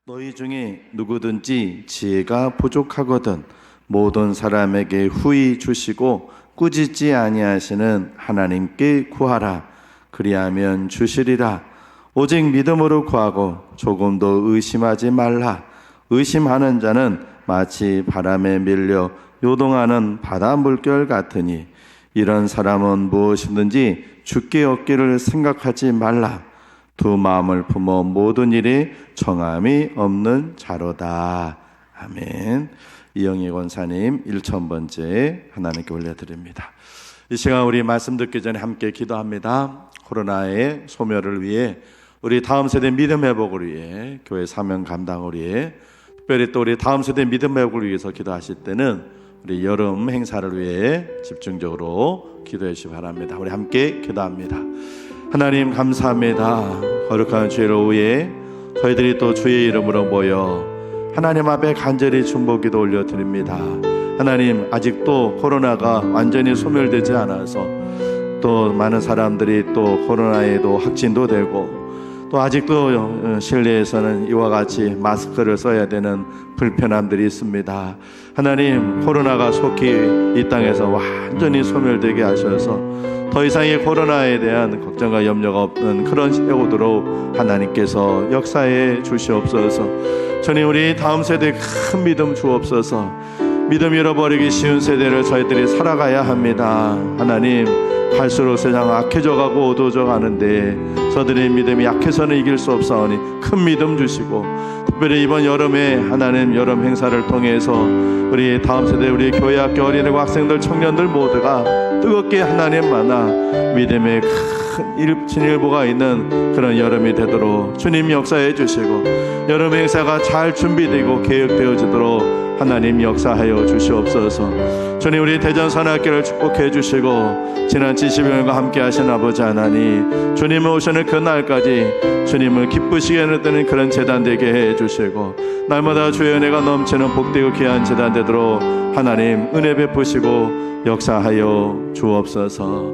너희 중에 누구든지 지혜가 부족하거든 모든 사람에게 후히 주시고 꾸짖지 아니하시는 하나님께 구하라. 그리하면 주시리라. 오직 믿음으로 구하고 조금도 의심하지 말라. 의심하는 자는 마치 바람에 밀려 요동하는 바다 물결 같으니 이런 사람은 무엇이든지 주께 얻기를 생각하지 말라. 두 마음을 품어 모든 일에 정함이 없는 자로다. 아멘. 이영희 권사님 1000번째 하나님께 올려드립니다. 이 시간 우리 말씀 듣기 전에 함께 기도합니다. 코로나의 소멸을 위해, 우리 다음 세대 믿음 회복을 위해, 교회 사명 감당을 위해, 특별히 또 우리 다음 세대 믿음 회복을 위해서 기도하실 때는 우리 여름 행사를 위해 집중적으로 기도해 주시기 바랍니다. 우리 함께 기도합니다. 하나님 감사합니다. 거룩한 주일 오후에 저희들이 또 주의 이름으로 모여 하나님 앞에 간절히 중보기도 올려드립니다. 하나님, 아직도 코로나가 완전히 소멸되지 않아서 또 많은 사람들이 또 코로나에도 확진도 되고 또 아직도 실내에서는 이와 같이 마스크를 써야 되는 불편함들이 있습니다. 하나님, 코로나가 속히 이 땅에서 완전히 소멸되게 하셔서 더 이상의 코로나에 대한 걱정과 염려가 없는 그런 시대 오도록 하나님께서 역사해 주시옵소서. 주님, 우리 다음 세대에 큰 믿음 주옵소서. 믿음 잃어버리기 쉬운 세대를 저희들이 살아가야 합니다. 하나님, 갈수록 세상 악해져 가고 어두워져 가는데 저들의 믿음이 약해서는 이길 수 없사오니 큰 믿음 주시고, 특별히 이번 여름에 하나님 여름 행사를 통해서 우리 다음 세대, 우리 교회 학교 어린이고 학생들 청년들 모두가 뜨겁게 하나님 만나 믿음의 큰 진일보가 있는 그런 여름이 되도록 주님 역사해 주시고, 여름 행사가 잘 준비되고 계획되어지도록 하나님 역사하여 주시옵소서. 주님, 우리 대전선악교를 축복해 주시고 지난 70년과 함께 하신 아버지 하나님, 주님을 오시는 그날까지 주님을 기쁘시게 하는 그런 재단 되게 해 주시고, 날마다 주의 은혜가 넘치는 복되고 귀한 재단 되도록 하나님 은혜 베푸시고 역사하여 주옵소서.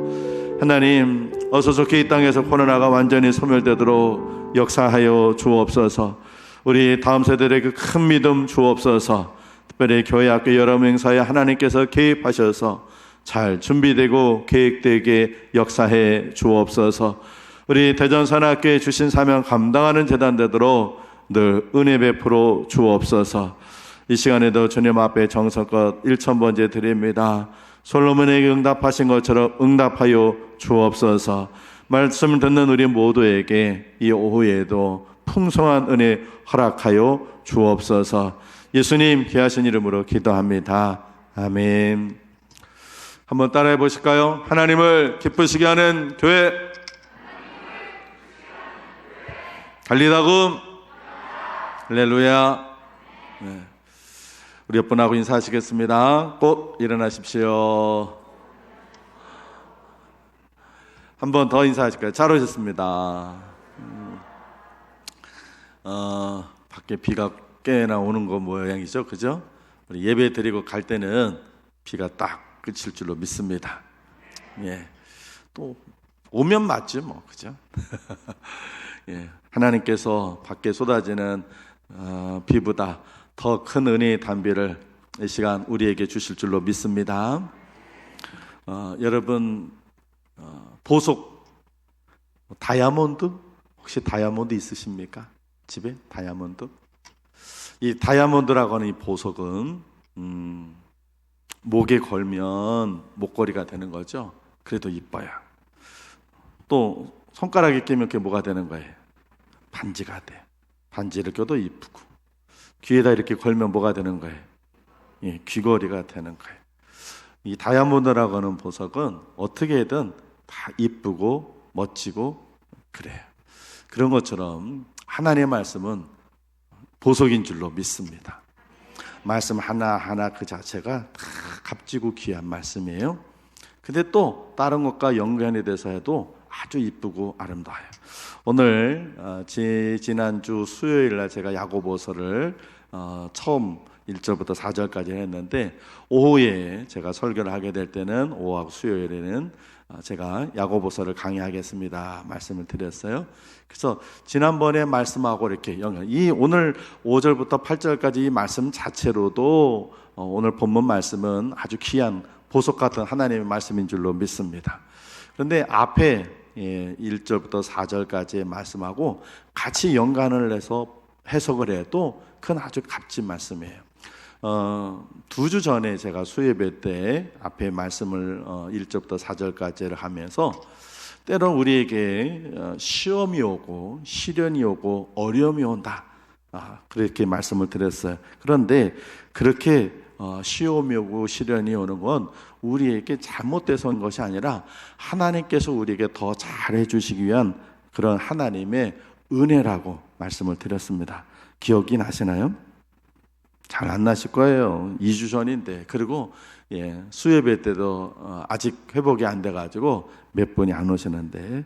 하나님, 어서 좋게 이 땅에서 코로나가 완전히 소멸되도록 역사하여 주옵소서. 우리 다음 세대에게 큰 믿음 주옵소서. 특별히 교회 학교 여러 행사에 하나님께서 개입하셔서 잘 준비되고 계획되게 역사해 주옵소서. 우리 대전선악교에 주신 사명 감당하는 재단 되도록 늘 은혜 베풀어 주옵소서. 이 시간에도 주님 앞에 정성껏 1000번째 드립니다. 솔로몬에게 응답하신 것처럼 응답하여 주옵소서. 말씀을 듣는 우리 모두에게 이 오후에도 풍성한 은혜 허락하여 주옵소서. 예수님 귀하신 이름으로 기도합니다. 아멘. 한번 따라해 보실까요? 하나님을 기쁘시게 하는 교회, 달리다금, 할렐루야. 네. 우리 옆분하고 인사하시겠습니다. 꼭 일어나십시오. 한 번 더 인사하실까요? 잘 오셨습니다. 밖에 비가 꽤나 오는 거 모양이죠, 그죠? 우리 예배 드리고 갈 때는 비가 딱 그칠 줄로 믿습니다. 예, 또 오면 맞죠, 뭐, 그죠? 예, 하나님께서 밖에 쏟아지는 비보다 더 큰 은혜의 단비를 이 시간 우리에게 주실 줄로 믿습니다. 여러분, 보석 다이아몬드, 혹시 다이아몬드 있으십니까? 집에 다이아몬드? 이 다이아몬드라고 하는 이 보석은 목에 걸면 목걸이가 되는 거죠. 그래도 이뻐요. 또 손가락에 끼면 그게 뭐가 되는 거예요? 반지가 돼. 반지를 껴도 이쁘고, 귀에다 이렇게 걸면 뭐가 되는 거예요? 예, 귀걸이가 되는 거예요. 이 다이아몬드라고 하는 보석은 어떻게든 다 이쁘고 멋지고 그래요. 그런 것처럼 하나님의 말씀은 보석인 줄로 믿습니다. 말씀 하나하나 그 자체가 다 값지고 귀한 말씀이에요. 근데 또 다른 것과 연관이 돼서 해도 아주 이쁘고 아름다워요. 오늘 지난주 수요일 날 제가 야고보서를 처음 1절부터 4절까지 했는데, 오후에 제가 설교를 하게 될 때는 오후하고 수요일에는 제가 야고보서를 강의하겠습니다 말씀을 드렸어요. 그래서 지난번에 말씀하고 이렇게 이 오늘 5절부터 8절까지 이 말씀 자체로도 오늘 본문 말씀은 아주 귀한 보석 같은 하나님의 말씀인 줄로 믿습니다. 그런데 앞에 1절부터 4절까지의 말씀하고 같이 연관을 해서 해석을 해도 큰 아주 값진 말씀이에요. 2주 전에 제가 수예배 때 앞에 말씀을 1절부터 4절까지를 하면서 때론 우리에게 시험이 오고 시련이 오고 어려움이 온다, 그렇게 말씀을 드렸어요. 그런데 그렇게 시험이 오고 시련이 오는 건 우리에게 잘못돼서 온 것이 아니라 하나님께서 우리에게 더 잘해 주시기 위한 그런 하나님의 은혜라고 말씀을 드렸습니다. 기억이 나시나요? 잘 안 나실 거예요. 2주 전인데. 그리고 수예배 때도 아직 회복이 안 돼가지고 몇 분이 안 오시는데,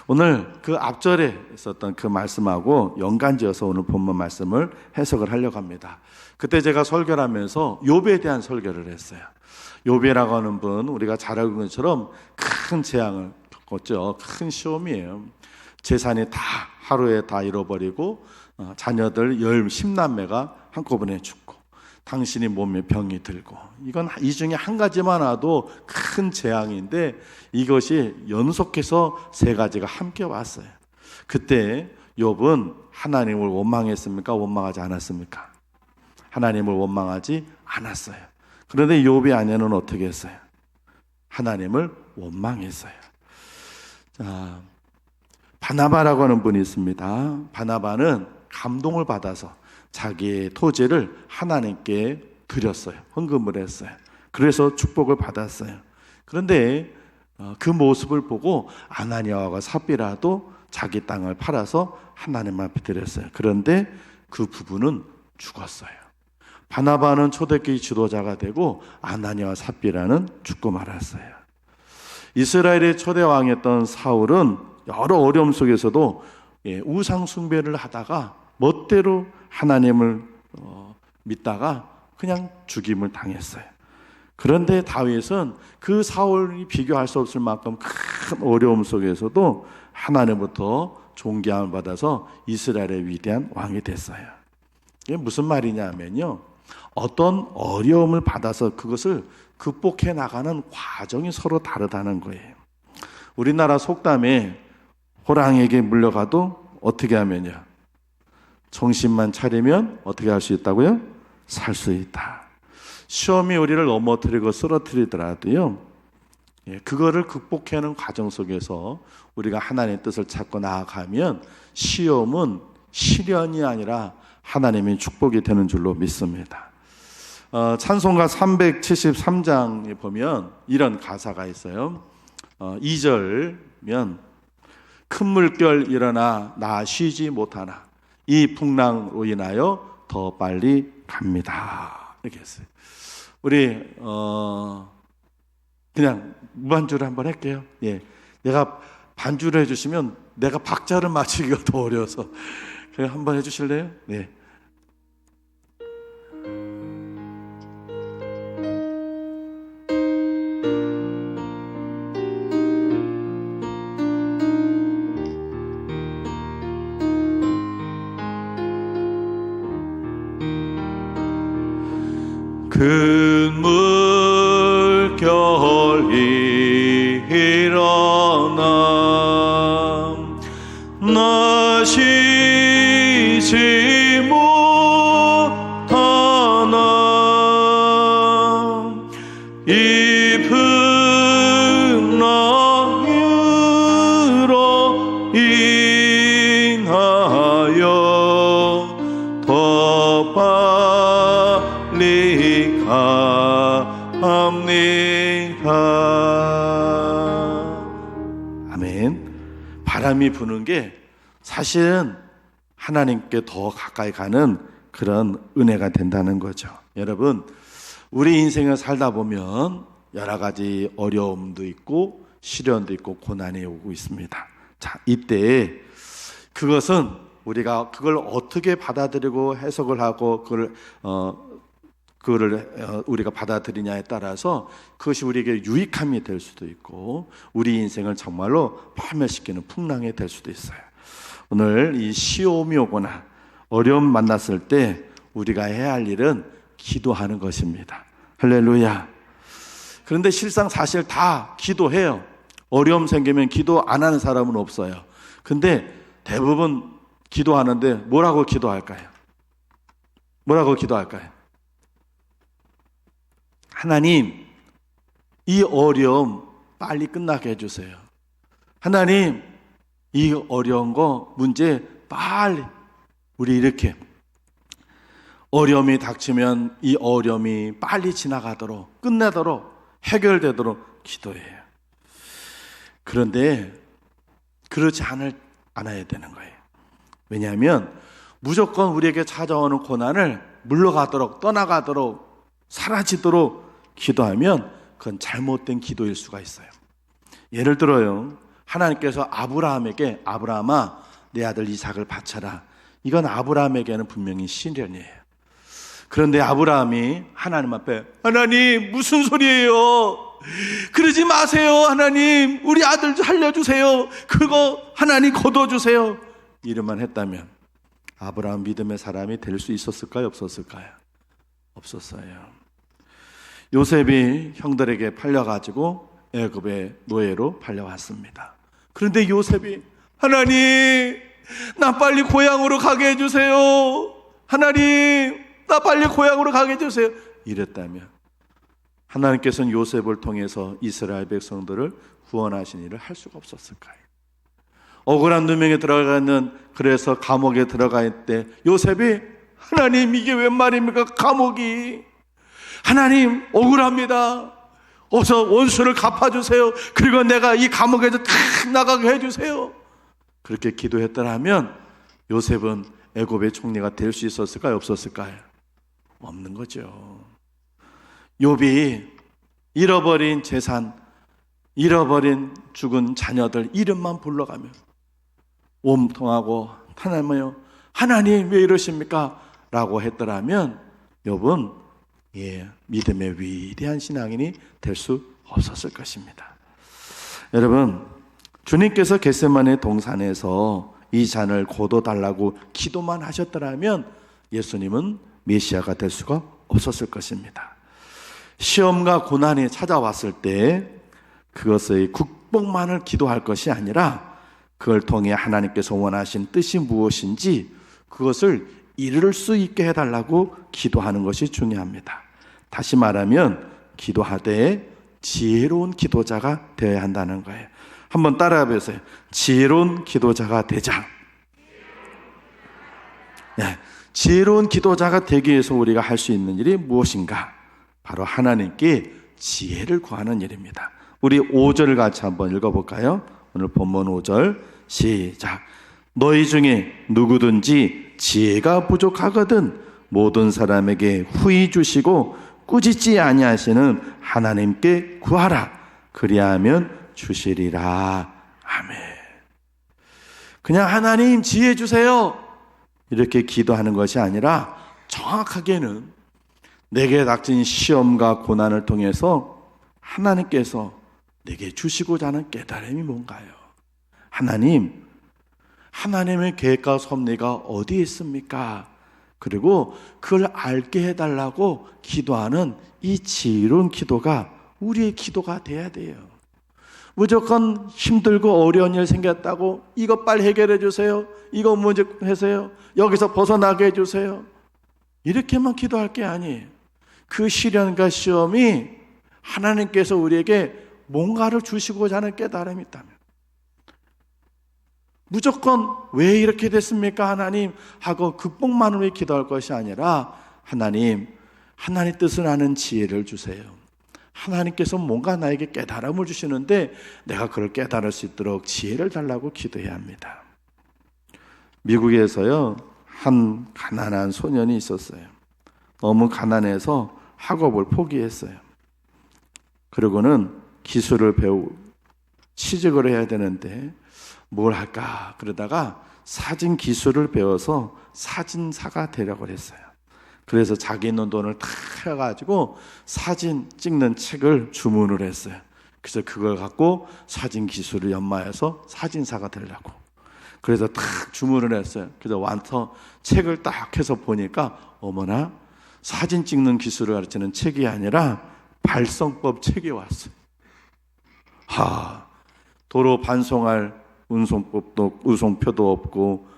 오늘 그 앞절에 있었던 그 말씀하고 연관지어서 오늘 본문 말씀을 해석을 하려고 합니다. 그때 제가 설교를 하면서 욥에 대한 설교를 했어요. 욥이라고 하는 분, 우리가 잘 알고 있는 것처럼 큰 재앙을 겪었죠. 큰 시험이에요. 재산이 다 하루에 다 잃어버리고 자녀들 10남매가 한꺼번에 죽고 당신이 몸에 병이 들고, 이건 이 중에 한 가지만 와도 큰 재앙인데 이것이 연속해서 3가지가 함께 왔어요. 그때 욥은 하나님을 원망했습니까? 원망하지 않았습니까? 하나님을 원망하지 않았어요. 그런데 욥의 아내는 어떻게 했어요? 하나님을 원망했어요. 자, 바나바라고 하는 분이 있습니다. 바나바는 감동을 받아서 자기의 토지를 하나님께 드렸어요. 헌금을 했어요. 그래서 축복을 받았어요. 그런데 그 모습을 보고 아나니아와 삽비라도 자기 땅을 팔아서 하나님 앞에 드렸어요. 그런데 그 부부는 죽었어요. 바나바는 초대교회 지도자가 되고 아나니아와 삽비라는 죽고 말았어요. 이스라엘의 초대 왕이었던 사울은 여러 어려움 속에서도 우상 숭배를 하다가 멋대로 하나님을 믿다가 그냥 죽임을 당했어요. 그런데 다윗은 그 사울이 비교할 수 없을 만큼 큰 어려움 속에서도 하나님부터 존경을 받아서 이스라엘의 위대한 왕이 됐어요. 이게 무슨 말이냐면요, 어떤 어려움을 받아서 그것을 극복해 나가는 과정이 서로 다르다는 거예요. 우리나라 속담에 호랑이에게 물려가도 어떻게 하면요, 정신만 차리면 어떻게 할 수 있다고요? 살 수 있다. 시험이 우리를 넘어뜨리고 쓰러뜨리더라도요, 그거를 극복하는 과정 속에서 우리가 하나님의 뜻을 찾고 나아가면 시험은 시련이 아니라 하나님의 축복이 되는 줄로 믿습니다. 찬송가 373장에 보면 이런 가사가 있어요. 2절면 큰 물결 일어나 나 쉬지 못하나 이 풍랑으로 인하여 더 빨리 갑니다. 이렇게 했어요. 우리 그냥 무반주를 한번 할게요. 내가 반주를 해주시면 내가 박자를 맞추기가 더 어려워서 그냥 한번 해주실래요? 네. 큰 물결이 일어나 나 쉬지 못하나 이 풍랑으로 인하여 더 빨리 합니다. 아멘. 바람이 부는 게 사실은 하나님께 더 가까이 가는 그런 은혜가 된다는 거죠. 여러분, 우리 인생을 살다 보면 여러 가지 어려움도 있고 시련도 있고 고난이 오고 있습니다. 자, 이때 그것은 우리가 그걸 어떻게 받아들이고 해석을 하고 그걸 그거를 우리가 받아들이냐에 따라서 그것이 우리에게 유익함이 될 수도 있고 우리 인생을 정말로 파멸시키는 풍랑이 될 수도 있어요. 오늘 이 시험이 오거나 어려움 만났을 때 우리가 해야 할 일은 기도하는 것입니다. 할렐루야. 그런데 실상 사실 다 기도해요. 어려움 생기면 기도 안 하는 사람은 없어요. 근데 대부분 기도하는데 뭐라고 기도할까요? 뭐라고 기도할까요? 하나님, 이 어려움 빨리 끝나게 해주세요. 하나님, 이 어려운 거 문제 빨리, 우리 이렇게 어려움이 닥치면 이 어려움이 빨리 지나가도록, 끝내도록, 해결되도록 기도해요. 그런데 그렇지 않아야 되는 거예요. 왜냐하면 무조건 우리에게 찾아오는 고난을 물러가도록, 떠나가도록, 사라지도록 기도하면 그건 잘못된 기도일 수가 있어요. 예를 들어요, 하나님께서 아브라함에게 아브라함아 내 아들 이삭을 바쳐라. 이건 아브라함에게는 분명히 시련이에요. 그런데 아브라함이 하나님 앞에 하나님 무슨 소리예요? 그러지 마세요. 하나님 우리 아들 살려주세요. 그거 하나님 거둬주세요. 이름만 했다면 아브라함 믿음의 사람이 될 수 있었을까요? 없었을까요? 없었어요. 요셉이 형들에게 팔려가지고 애굽의 노예로 팔려왔습니다. 그런데 요셉이 하나님 나 빨리 고향으로 가게 해주세요. 하나님 나 빨리 고향으로 가게 해주세요. 이랬다면 하나님께서는 요셉을 통해서 이스라엘 백성들을 구원하신 일을 할 수가 없었을까요? 억울한 누명에 들어가 있는, 그래서 감옥에 들어가 있을 때 요셉이 하나님 이게 웬 말입니까? 감옥이 하나님 억울합니다. 어서 원수를 갚아주세요. 그리고 내가 이 감옥에서 탁 나가게 해주세요. 그렇게 기도했더라면 요셉은 애굽의 총리가 될 수 있었을까요? 없었을까요? 없는 거죠. 욥이 잃어버린 재산, 잃어버린 죽은 자녀들 이름만 불러가며 옴통하고 하나님이요, 하나님 왜 이러십니까? 라고 했더라면 욥은 믿음의 위대한 신앙인이 될 수 없었을 것입니다. 여러분, 주님께서 겟세마네 동산에서 이 잔을 거둬달라고 기도만 하셨더라면 예수님은 메시아가 될 수가 없었을 것입니다. 시험과 고난이 찾아왔을 때 그것의 극복만을 기도할 것이 아니라 그걸 통해 하나님께서 원하신 뜻이 무엇인지 그것을 이룰 수 있게 해달라고 기도하는 것이 중요합니다. 다시 말하면 기도하되 지혜로운 기도자가 되어야 한다는 거예요. 한번 따라해 보세요. 지혜로운 기도자가 되자. 네, 지혜로운 기도자가 되기 위해서 우리가 할 수 있는 일이 무엇인가? 바로 하나님께 지혜를 구하는 일입니다. 우리 5절을 같이 한번 읽어볼까요? 오늘 본문 5절 시작. 너희 중에 누구든지 지혜가 부족하거든 모든 사람에게 후히 주시고 꾸짖지 아니하시는 하나님께 구하라. 그리하면 주시리라. 아멘. 그냥 하나님 지혜 주세요 이렇게 기도하는 것이 아니라 정확하게는 내게 닥친 시험과 고난을 통해서 하나님께서 내게 주시고자 하는 깨달음이 뭔가요? 하나님, 하나님의 계획과 섭리가 어디에 있습니까? 그리고 그걸 알게 해달라고 기도하는 이 지혜로운 기도가 우리의 기도가 돼야 돼요. 무조건 힘들고 어려운 일 생겼다고 이것 빨리 해결해 주세요. 이거 문제 해서요. 여기서 벗어나게 해주세요. 이렇게만 기도할 게 아니에요. 그 시련과 시험이 하나님께서 우리에게 뭔가를 주시고자 하는 깨달음이 있다면 무조건 왜 이렇게 됐습니까 하나님 하고 극복만을 위해 기도할 것이 아니라 하나님 뜻을 아는 지혜를 주세요. 하나님께서 뭔가 나에게 깨달음을 주시는데 내가 그걸 깨달을 수 있도록 지혜를 달라고 기도해야 합니다. 미국에서요 한 가난한 소년이 있었어요. 너무 가난해서 학업을 포기했어요. 그리고는 기술을 배우고 취직을 해야 되는데 뭘 할까 그러다가 사진 기술을 배워서 사진사가 되려고 했어요. 그래서 자기 있는 돈을 다 해가지고 사진 찍는 책을 주문을 했어요. 그래서 그걸 갖고 사진 기술을 연마해서 사진사가 되려고. 그래서 딱 주문을 했어요. 그래서 와서 책을 딱 해서 보니까 어머나, 사진 찍는 기술을 가르치는 책이 아니라 발성법 책이 왔어요. 도로 반송할 운송표도 없고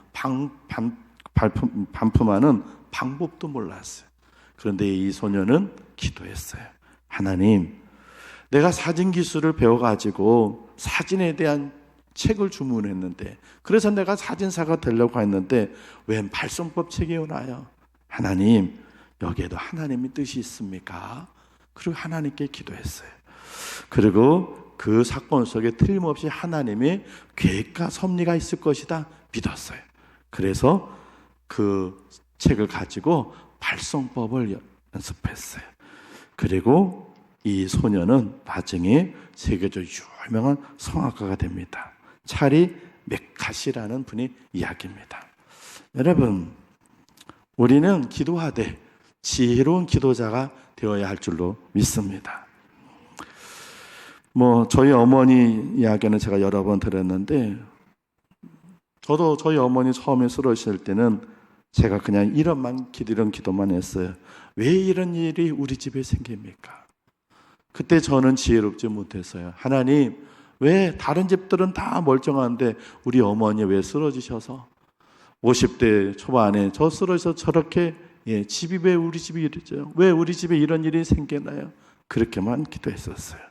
반품하는 방법도 몰랐어요. 그런데 이 소녀는 기도했어요. 하나님, 내가 사진 기술을 배워가지고 사진에 대한 책을 주문했는데, 그래서 내가 사진사가 되려고 했는데 웬 발송법 책이 오나요? 하나님, 여기에도 하나님의 뜻이 있습니까? 그리고 하나님께 기도했어요. 그리고 그 사건 속에 틀림없이 하나님의 계획과 섭리가 있을 것이다 믿었어요. 그래서 그 책을 가지고 발송법을 연습했어요. 그리고 이 소녀는 나중에 세계적으로 유명한 성악가가 됩니다. 찰리 맥카시라는 분이 이야기입니다. 여러분, 우리는 기도하되 지혜로운 기도자가 되어야 할 줄로 믿습니다. 저희 어머니 이야기는 제가 여러 번 들었는데, 저도 저희 어머니 처음에 쓰러지실 때는 제가 그냥 이런 기도만 했어요. 왜 이런 일이 우리 집에 생깁니까? 그때 저는 지혜롭지 못했어요. 하나님, 왜 다른 집들은 다 멀쩡한데 우리 어머니 왜 쓰러지셔서 50대 초반에 저 쓰러져서 저렇게 집이 왜 우리 집이 이러죠? 왜 우리 집에 이런 일이 생기나요? 그렇게만 기도했었어요.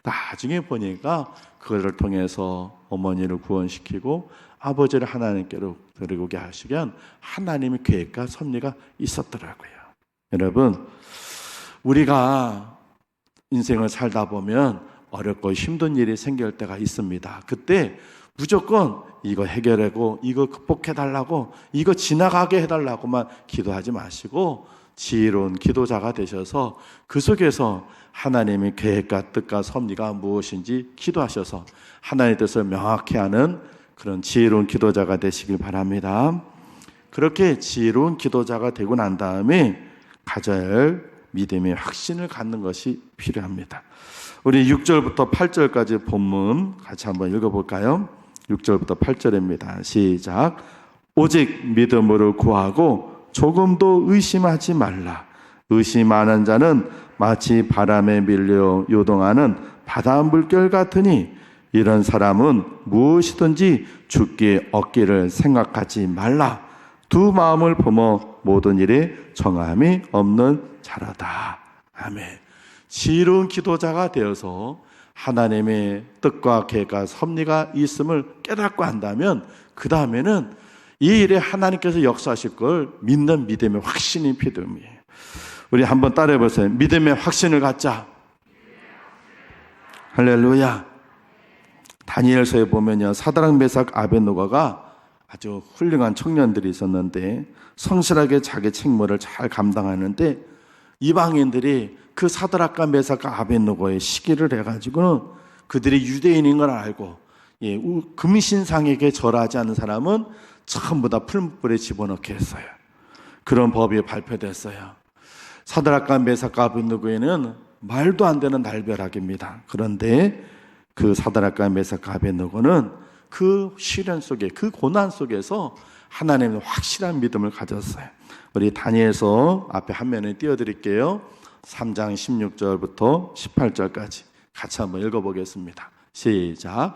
나중에 보니까 그것을 통해서 어머니를 구원시키고 아버지를 하나님께로 데리고 하시면 하나님의 계획과 섭리가 있었더라고요. 여러분, 우리가 인생을 살다 보면 어렵고 힘든 일이 생길 때가 있습니다. 그때 무조건 이거 해결하고 이거 극복해달라고 이거 지나가게 해달라고만 기도하지 마시고 지혜로운 기도자가 되셔서 그 속에서 하나님의 계획과 뜻과 섭리가 무엇인지 기도하셔서 하나님의 뜻을 명확히 아는 그런 지혜로운 기도자가 되시길 바랍니다. 그렇게 지혜로운 기도자가 되고 난 다음에 가져야 할 믿음의 확신을 갖는 것이 필요합니다. 우리 6절부터 8절까지 본문 같이 한번 읽어볼까요? 6절부터 8절입니다. 시작. 오직 믿음으로 구하고 조금도 의심하지 말라. 의심하는 자는 마치 바람에 밀려 요동하는 바다 물결 같으니 이런 사람은 무엇이든지 주께 얻기를 생각하지 말라. 두 마음을 품어 모든 일에 정함이 없는 자라다. 아멘. 지혜로운 기도자가 되어서 하나님의 뜻과 계획과 섭리가 있음을 깨닫고 한다면 그 다음에는 이 일에 하나님께서 역사하실 걸 믿는 믿음의 확신이 필요해요. 우리 한번 따라해 보세요. 믿음의 확신을 갖자. 할렐루야. 다니엘서에 보면요, 사드락 메삭 아벳느고가 아주 훌륭한 청년들이 있었는데 성실하게 자기 책무를 잘 감당하는데 이방인들이 그 사드락과 메삭과 아벳느고의 시기를 해가지고는 그들이 유대인인 걸 알고 금신상에게 절하지 않는 사람은 전부 다 풀무불에 집어넣게 했어요. 그런 법이 발표됐어요. 사드락과 메삭과 아벳느고에는 말도 안 되는 날벼락입니다. 그런데 그 사드락과 메삭과 아벳느고는 그 시련 속에, 그 고난 속에서 하나님의 확실한 믿음을 가졌어요. 우리 다니엘서 앞에 화면에 띄워드릴게요. 3장 16절부터 18절까지 같이 한번 읽어보겠습니다. 시작.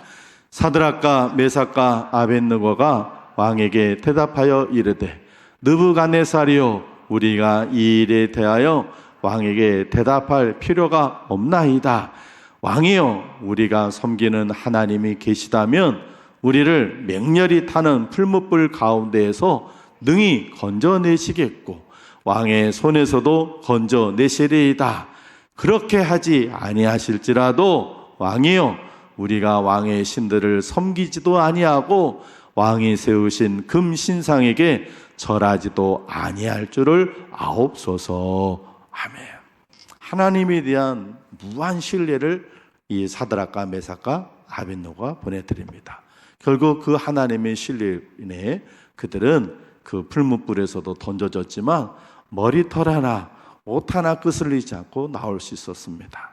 사드락과 메삭과 아벳느고가 왕에게 대답하여 이르되 느부갓네살이요, 우리가 이 일에 대하여 왕에게 대답할 필요가 없나이다. 왕이여, 우리가 섬기는 하나님이 계시다면 우리를 맹렬히 타는 풀무불 가운데에서 능히 건져내시겠고 왕의 손에서도 건져내시리이다. 그렇게 하지 아니하실지라도 왕이여, 우리가 왕의 신들을 섬기지도 아니하고 왕이 세우신 금신상에게 절하지도 아니할 줄을 아옵소서. 아멘. 하나님에 대한 무한 신뢰를 이 사드락과 메삭과 아벳느고가 보내드립니다. 결국 그 하나님의 신뢰 인해 그들은 그 풀무불에서도 던져졌지만 머리털 하나, 옷 하나 끄슬리지 않고 나올 수 있었습니다.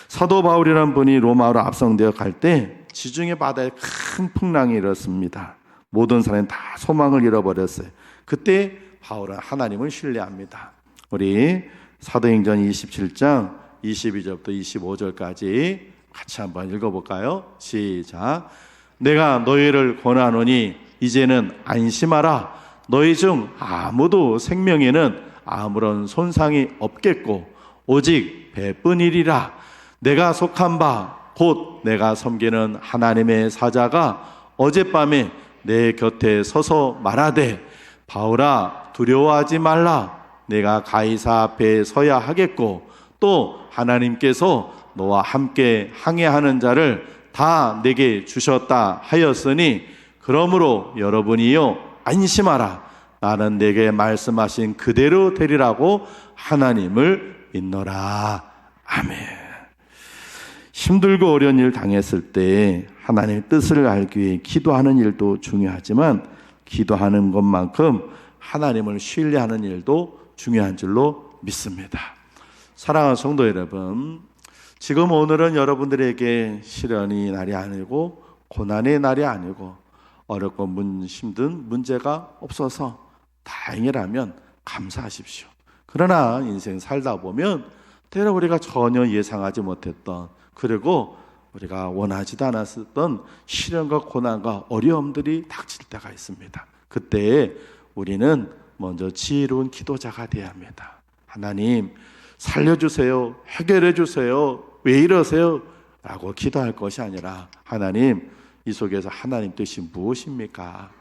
사도 바울이라는 분이 로마로 압송되어 갈 때 지중해 바다에 큰 풍랑이 일었습니다. 모든 사람이 다 소망을 잃어버렸어요. 그때 바울은 하나님을 신뢰합니다. 우리 사도행전 27장 22절부터 25절까지 같이 한번 읽어볼까요? 시작. 내가 너희를 권하노니 이제는 안심하라. 너희 중 아무도 생명에는 아무런 손상이 없겠고 오직 배뿐이리라. 내가 속한 바 곧 내가 섬기는 하나님의 사자가 어젯밤에 내 곁에 서서 말하되 바울아 두려워하지 말라. 내가 가이사 앞에 서야 하겠고 또 하나님께서 너와 함께 항해하는 자를 다 내게 주셨다 하였으니 그러므로 여러분이요 안심하라. 나는 내게 말씀하신 그대로 되리라고 하나님을 믿노라. 아멘. 힘들고 어려운 일 당했을 때 하나님의 뜻을 알기 위해 기도하는 일도 중요하지만 기도하는 것만큼 하나님을 신뢰하는 일도 중요한 줄로 믿습니다. 사랑하는 성도 여러분, 지금 오늘은 여러분들에게 시련의 날이 아니고 고난의 날이 아니고 어렵고 힘든 문제가 없어서 다행이라면 감사하십시오. 그러나 인생 살다 보면 때로 우리가 전혀 예상하지 못했던 그리고 우리가 원하지도 않았던 시련과 고난과 어려움들이 닥칠 때가 있습니다. 그때 우리는 먼저 지혜로운 기도자가 되어야 합니다. 하나님 살려주세요. 해결해 주세요. 왜 이러세요? 라고 기도할 것이 아니라 하나님 이 속에서 하나님 뜻이 무엇입니까?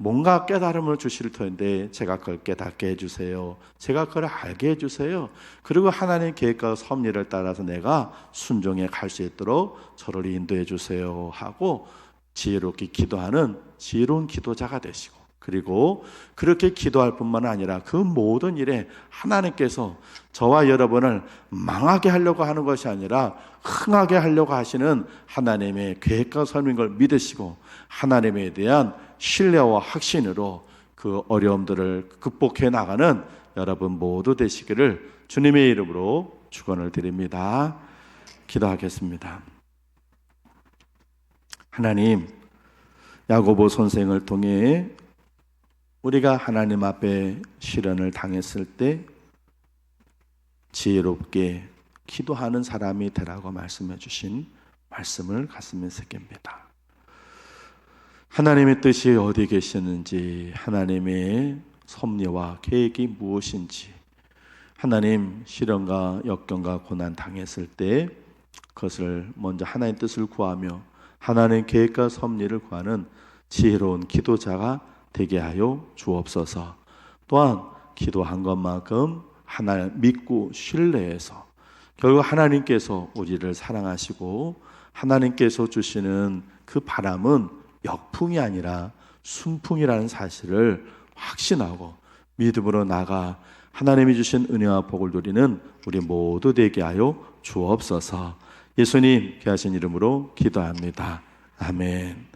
뭔가 깨달음을 주실 텐데 제가 그걸 깨닫게 해주세요. 제가 그걸 알게 해주세요. 그리고 하나님의 계획과 섭리를 따라서 내가 순종해 갈 수 있도록 저를 인도해 주세요 하고 지혜롭게 기도하는 지혜로운 기도자가 되시고 그리고 그렇게 기도할 뿐만 아니라 그 모든 일에 하나님께서 저와 여러분을 망하게 하려고 하는 것이 아니라 흥하게 하려고 하시는 하나님의 계획과 섭리인 걸 믿으시고 하나님에 대한 신뢰와 확신으로 그 어려움들을 극복해 나가는 여러분 모두 되시기를 주님의 이름으로 축원을 드립니다. 기도하겠습니다. 하나님, 야고보 선생을 통해 우리가 하나님 앞에 시련을 당했을 때 지혜롭게 기도하는 사람이 되라고 말씀해 주신 말씀을 가슴에 새깁니다. 하나님의 뜻이 어디 계시는지, 하나님의 섭리와 계획이 무엇인지, 하나님 시련과 역경과 고난 당했을 때 그것을 먼저 하나님의 뜻을 구하며 하나님의 계획과 섭리를 구하는 지혜로운 기도자가 되게 하여 주옵소서. 또한 기도한 것만큼 하나님 믿고 신뢰해서 결국 하나님께서 우리를 사랑하시고 하나님께서 주시는 그 바람은 역풍이 아니라 순풍이라는 사실을 확신하고 믿음으로 나가 하나님이 주신 은혜와 복을 누리는 우리 모두 되게 하여 주옵소서. 예수님 귀하신 이름으로 기도합니다. 아멘.